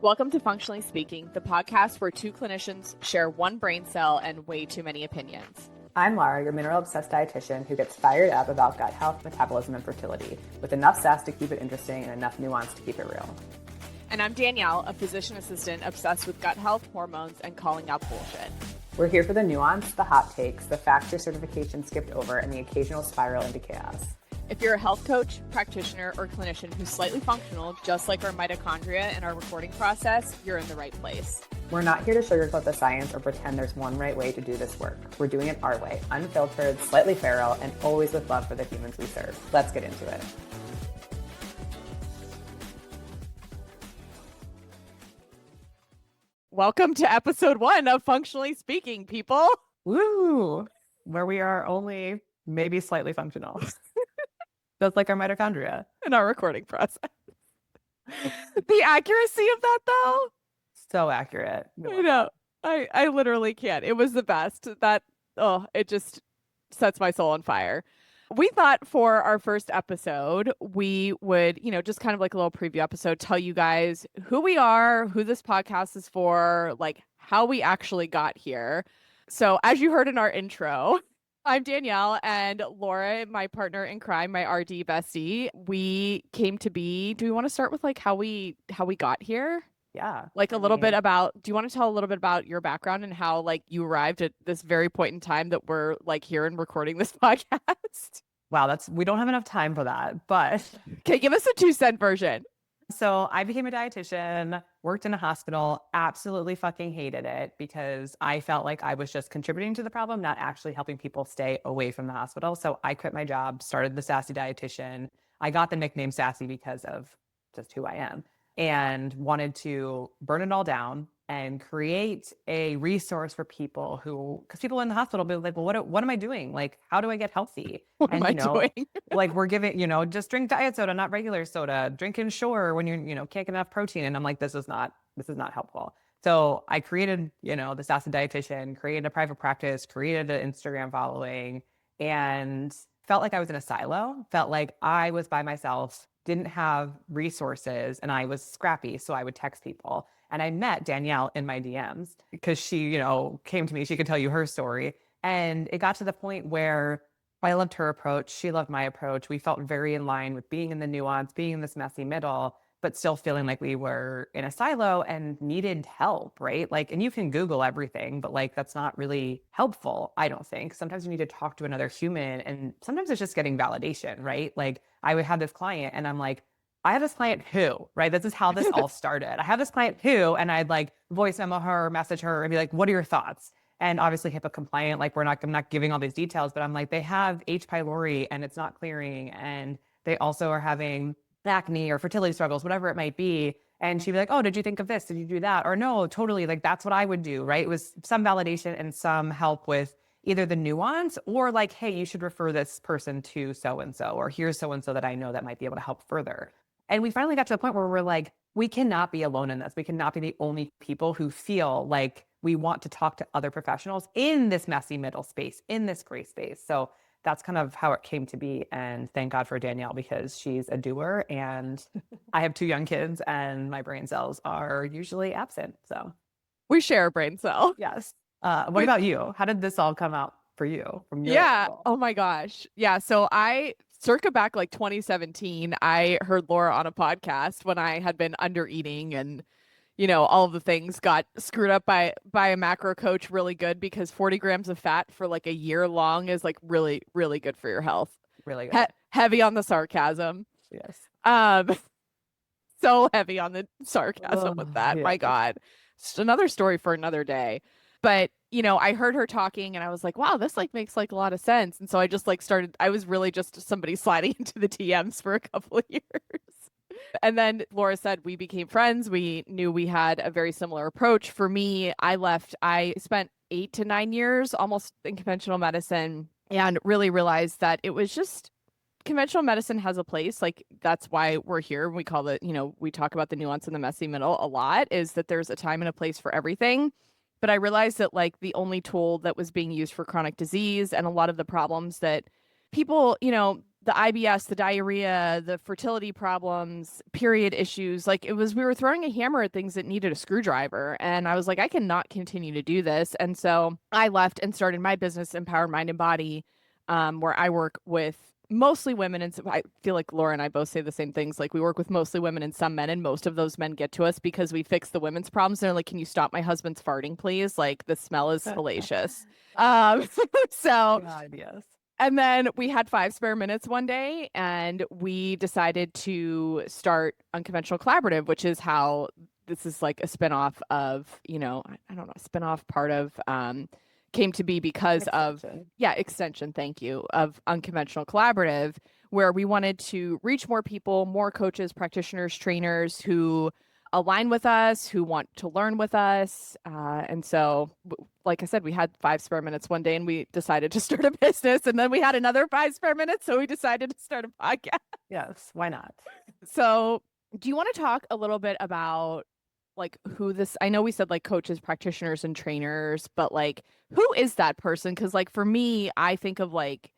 Welcome to Functionally Speaking, the podcast where two clinicians share one brain cell and way too many opinions. I'm Laura, your mineral-obsessed dietitian who gets fired up about gut health, metabolism, and fertility, with enough sass to keep it interesting and enough nuance to keep it real. And I'm Danielle, a physician assistant obsessed with gut health, hormones, and calling out bullshit. We're here for the nuance, the hot takes, the facts your certification skipped over, and the occasional spiral into chaos. If you're a health coach, practitioner, or clinician who's slightly functional, just like our mitochondria in our recording process, you're in the right place. We're not here to sugarcoat the science or pretend there's one right way to do this work. We're doing it our way, unfiltered, slightly feral, and always with love for the humans we serve. Let's get into it. Welcome to episode 1 of Functionally Speaking, people. Woo! Where we are only maybe slightly functional. Just like our mitochondria in our recording process. The accuracy of that, though. So accurate. I know. I literally can't. It was the best. It just sets my soul on fire. We thought for our first episode, we would, just kind of like a little preview episode, tell you guys who we are, who this podcast is for, like how we actually got here. So as you heard in our intro, I'm Danielle, and Laura, my partner in crime, my RD bestie. We came to be. Do we want to start with like how we got here? Yeah. Like a little bit about, do you want to tell a little bit about your background and how like you arrived at this very point in time that we're like here and recording this podcast? Wow, we don't have enough time for that, but. Okay, give us a 2-cent version. So I became a dietitian, worked in a hospital, absolutely fucking hated it because I felt like I was just contributing to the problem, not actually helping people stay away from the hospital. So I quit my job, started the Sassy Dietitian. I got the nickname Sassy because of just who I am and wanted to burn it all down and create a resource for people because people in the hospital be like, well, what am I doing? Like, how do I get healthy? What am I doing? Like we're giving, just drink diet soda, not regular soda, drink Ensure when you're, can't get enough protein. And I'm like, this is not helpful. So I created, the Sassy Dietitian, created a private practice, created an Instagram following, and felt like I was in a silo, felt like I was by myself, didn't have resources, and I was scrappy. So I would text people. And I met Danielle in my DMs because she, came to me. She could tell you her story. And it got to the point where I loved her approach. She loved my approach. We felt very in line with being in the nuance, being in this messy middle, but still feeling like we were in a silo and needed help, right? Like, and you can Google everything, but like, that's not really helpful, I don't think. Sometimes you need to talk to another human, and sometimes it's just getting validation, right? Like I would have this client and I'm like, I have this client who, right? This is how this all started. I have this client who, and I'd like voice memo her, message her and be like, what are your thoughts? And obviously HIPAA compliant, like I'm not giving all these details, but I'm like, they have H. pylori and it's not clearing. And they also are having acne or fertility struggles, whatever it might be. And she'd be like, oh, did you think of this? Did you do that? Or no, totally. Like, that's what I would do, right? It was some validation and some help with either the nuance or like, hey, you should refer this person to so-and-so, or here's so-and-so that I know that might be able to help further. And we finally got to the point where we're like, we cannot be alone in this. We cannot be the only people who feel like we want to talk to other professionals in this messy middle space, in this gray space. So that's kind of how it came to be. And thank God for Danielle because she's a doer and I have 2 young kids and my brain cells are usually absent. So we share a brain cell. Yes. What about you? How did this all come out for you? From your level? Oh my gosh. Yeah. So circa back like 2017, I heard Laura on a podcast when I had been under eating and, all of the things got screwed up by a macro coach really good because 40 grams of fat for like a year long is like really, really good for your health. Really good. Heavy on the sarcasm. Yes. So heavy on the sarcasm with that. Yeah. My God. It's another story for another day. But, I heard her talking and I was like, wow, this like makes like a lot of sense. And so I just like I was really just somebody sliding into the DMs for a couple of years. And then Laura said we became friends. We knew we had a very similar approach. For me, I spent 8 to 9 years almost in conventional medicine and really realized that it was just conventional medicine has a place. Like that's why we're here. We call it, we talk about the nuance in the messy middle a lot, is that there's a time and a place for everything. But I realized that like the only tool that was being used for chronic disease and a lot of the problems that people, the IBS, the diarrhea, the fertility problems, period issues. Like it was, we were throwing a hammer at things that needed a screwdriver. And I was like, I cannot continue to do this. And so I left and started my business, Empower Mind and Body, where I work with mostly women. And so I feel like Laura and I both say the same things. Like we work with mostly women and some men, and most of those men get to us because we fix the women's problems. They're like, can you stop my husband's farting, please? Like the smell is hellacious. Um, so God, yes. and then we had 5 spare minutes one day, and we decided to start Unconventional Collaborative, which is how this is like a spinoff of, I don't know, a spinoff part of came to be because of, Extension. yeah, extension, thank you, of Unconventional Collaborative, where we wanted to reach more people, more coaches, practitioners, trainers who align with us, who want to learn with us. And so, like I said, we had 5 spare minutes one day and we decided to start a business. And then we had another 5 spare minutes. So we decided to start a podcast. Yes. Why not? So, do you want to talk a little bit about like who this, I know we said like coaches, practitioners, and trainers, but like who is that person? Because like for me, I think of like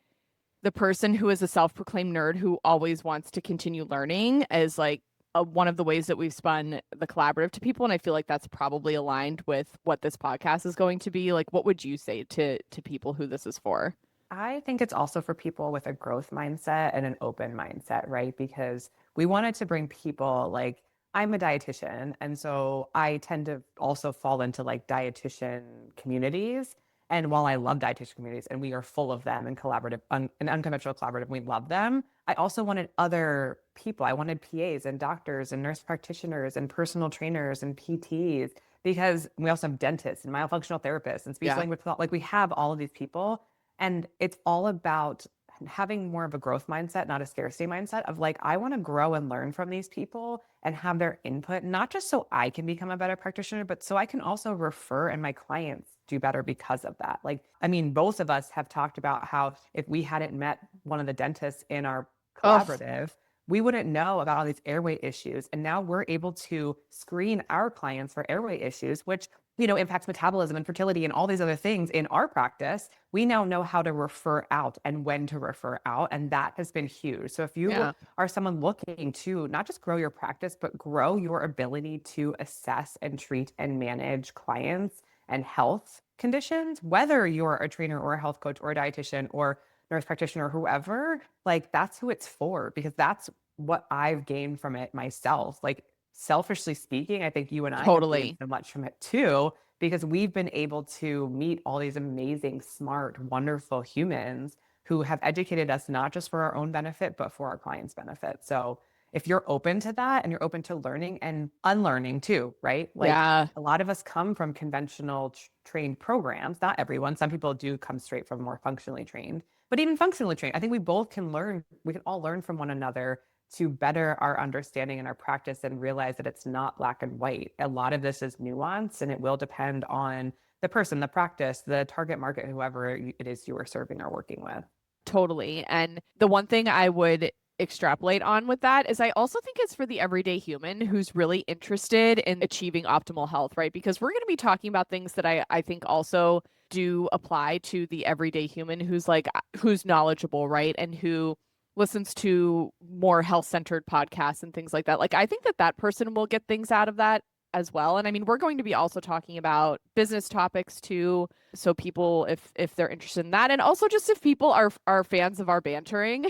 the person who is a self-proclaimed nerd who always wants to continue learning as like one of the ways that we've spun the collaborative to people. And I feel like that's probably aligned with what this podcast is going to be. Like, what would you say to people who this is for? I think it's also for people with a growth mindset and an open mindset, right? Because we wanted to bring people like, I'm a dietitian. And so I tend to also fall into like dietitian communities. And while I love dietitian communities and we are full of them in collaborative, in unconventional collaborative, we love them. I also wanted other people. I wanted PAs and doctors and nurse practitioners and personal trainers and PTs, because we also have dentists and myofunctional therapists and speech Yeah, language. Like we have all of these people. And it's all about having more of a growth mindset, not a scarcity mindset of like, I want to grow and learn from these people and have their input, not just so I can become a better practitioner, but so I can also refer and my clients do better because of that. Like, I mean, both of us have talked about how if we hadn't met one of the dentists in our oh, collaborative, we wouldn't know about all these airway issues. And now we're able to screen our clients for airway issues, which impacts metabolism and fertility and all these other things in our practice. We now know how to refer out and when to refer out. And that has been huge. So if you yeah, are someone looking to not just grow your practice, but grow your ability to assess and treat and manage clients and health conditions, whether you're a trainer or a health coach or a dietitian or nurse practitioner or whoever, like that's who it's for, because that's what I've gained from it myself. Like, selfishly speaking, I think you and I have gained totally. so much from it too, because we've been able to meet all these amazing, smart, wonderful humans who have educated us not just for our own benefit, but for our clients' benefit. So if you're open to that and you're open to learning and unlearning too, right? Like Yeah, a lot of us come from conventional trained programs, not everyone. Some people do come straight from more functionally trained, but even functionally trained, I think we both can learn, we can all learn from one another to better our understanding and our practice and realize that it's not black and white. A lot of this is nuance and it will depend on the person, the practice, the target market, whoever it is you are serving or working with. totally. And the one thing I would extrapolate on with that is I also think it's for the everyday human who's really interested in achieving optimal health, right? Because we're going to be talking about things that I think also do apply to the everyday human who's like, who's knowledgeable, right? And who listens to more health-centered podcasts and things like that. Like, I think that that person will get things out of that as well. And I mean, we're going to be also talking about business topics too. So people, if they're interested in that, and also just if people are fans of our bantering.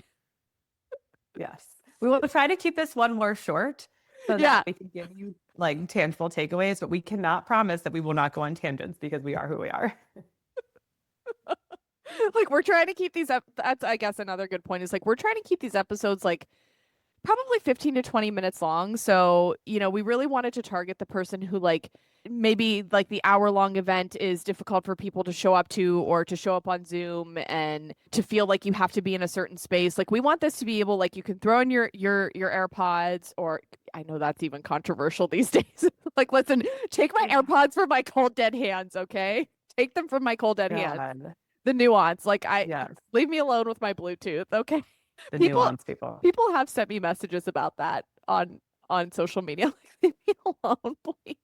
Yes. We will try to keep this one more short so Yeah. that we can give you like tangible takeaways, but we cannot promise that we will not go on tangents because we are who we are. Like we're trying to keep these up. That's, I guess, another good point is like we're trying to keep these episodes like probably 15 to 20 minutes long. So, we really wanted to target the person who like maybe like the hour-long event is difficult for people to show up to, or to show up on Zoom and to feel like you have to be in a certain space. Like we want this to be able, like, you can throw in your AirPods, or I know that's even controversial these days. Like, listen, take my AirPods from my cold dead hands, okay? Take them from my cold dead hands. God. The nuance, like, I Yes. leave me alone with my Bluetooth, okay? The People nuance, people. people have sent me messages about that on social media. Like, leave me alone, please.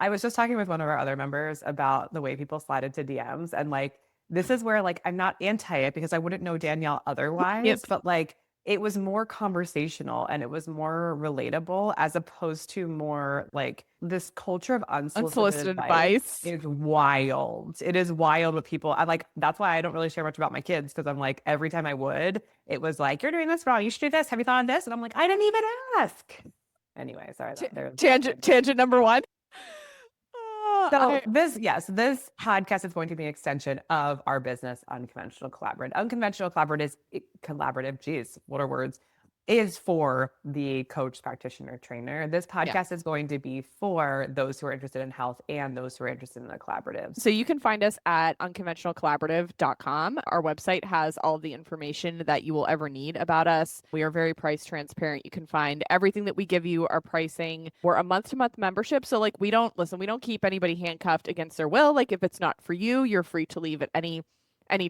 I was just talking with one of our other members about the way people slide into DMs. And like, this is where like, I'm not anti it because I wouldn't know Danielle Yep. otherwise, but like, it was more conversational and it was more relatable as opposed to more like this culture of unsolicited Unsolicited advice advice. is wild. It is wild with people. I like, that's why I don't really share much about my kids because I'm like, every time I would, it was like, you're doing this wrong. You should do this. Have you thought of this? And I'm like, I didn't even ask. Anyway, sorry, there's that tangent. Tangent number one. So this podcast is going to be an extension of our business, Unconventional Collaborative. Unconventional Collaborative, geez, what are words? Is for the coach, practitioner, trainer. This podcast is going to be for those who are interested in health and those who are interested in the collaborative. So you can find us at unconventionalcollaborative.com. Our website has all of the information that you will ever need about us. We are very price transparent. You can find everything that we give you, our pricing. We're a month-to-month membership. So like we don't keep anybody handcuffed against their will. Like if it's not for you, you're free to leave at any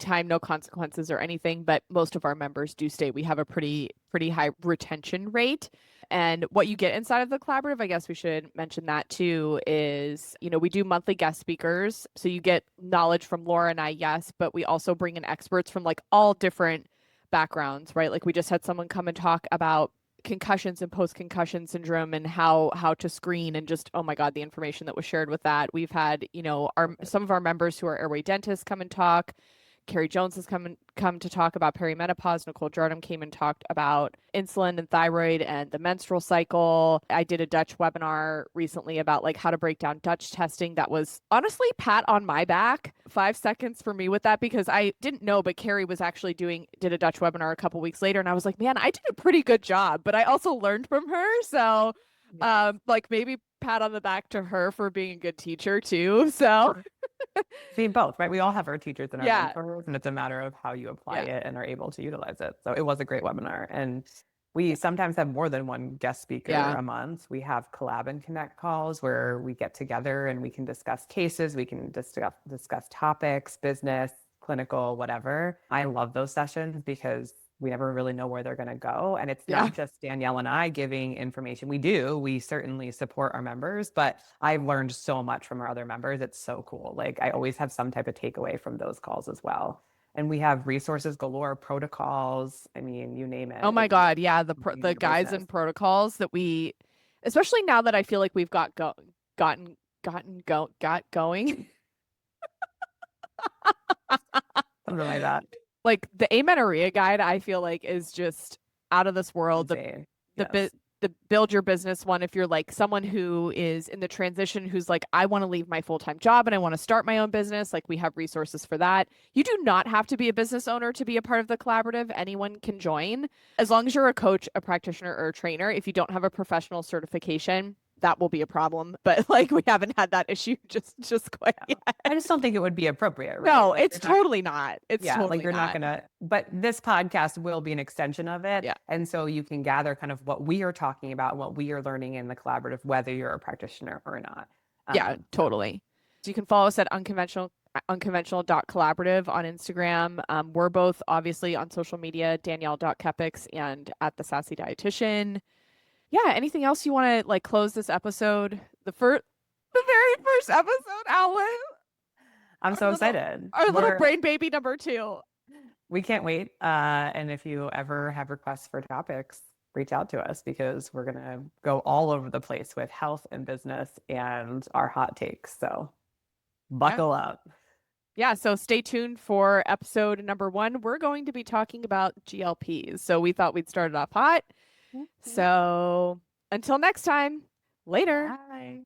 time, no consequences or anything, but most of our members do stay. We have a pretty high retention rate. And what you get inside of the collaborative, I guess we should mention that too, is, we do monthly guest speakers. So you get knowledge from Laura and I, yes, but we also bring in experts from like all different backgrounds, right? Like we just had someone come and talk about concussions and post-concussion syndrome and how to screen, and just, oh my God, the information that was shared with that. We've had, some of our members who are airway dentists come and talk. Carrie Jones has come to talk about perimenopause. Nicole Jordan came and talked about insulin and thyroid and the menstrual cycle. I did a Dutch webinar recently about like how to break down Dutch testing. That was honestly pat on my back. 5 seconds for me with that because I didn't know, but Carrie was actually did a Dutch webinar a couple weeks later, and I was like, man, I did a pretty good job, but I also learned from her. So like maybe pat on the back to her for being a good teacher too. So see both, right? We all have our teachers and our mentors, and it's a matter of how you apply it and are able to utilize it. So it was a great webinar. And we sometimes have more than one guest speaker a month. We have collab and connect calls where we get together and we can discuss cases, we can discuss topics, business, clinical, whatever. I love those sessions because we never really know where they're going to go. And it's not just Danielle and I giving information. We certainly support our members, but I've learned so much from our other members. It's so cool. Like I always have some type of takeaway from those calls as well. And we have resources galore, protocols. I mean, you name it. Oh my God. Yeah. The guides and protocols that we, especially now that I feel like we've got going. Something like that. Like the amenorrhea guide, I feel like is just out of this world. The build your business one, if you're like someone who is in the transition, who's like, I want to leave my full-time job and I want to start my own business. Like we have resources for that. You do not have to be a business owner to be a part of the collaborative. Anyone can join as long as you're a coach, a practitioner, or a trainer. If you don't have a professional certification, that will be a problem, but like we haven't had that issue just quite yet. I just don't think it would be appropriate. Right? No, like, it's totally not. It's totally like you're not gonna, but this podcast will be an extension of it. Yeah. And so you can gather kind of what we are talking about, what we are learning in the collaborative, whether you're a practitioner or not. Yeah, totally. So you can follow us at unconventional.collaborative on Instagram. We're both obviously on social media, Danielle.Kepix and at the Sassy Dietitian. Yeah, anything else you want to like close this episode? The very first episode, Alan. I'm so excited. Our little brain baby number 2. We can't wait. And if you ever have requests for topics, reach out to us because we're gonna go all over the place with health and business and our hot takes. So buckle up. Yeah, so stay tuned for episode number 1. We're going to be talking about GLPs. So we thought we'd start it off hot. So until next time, later. Bye.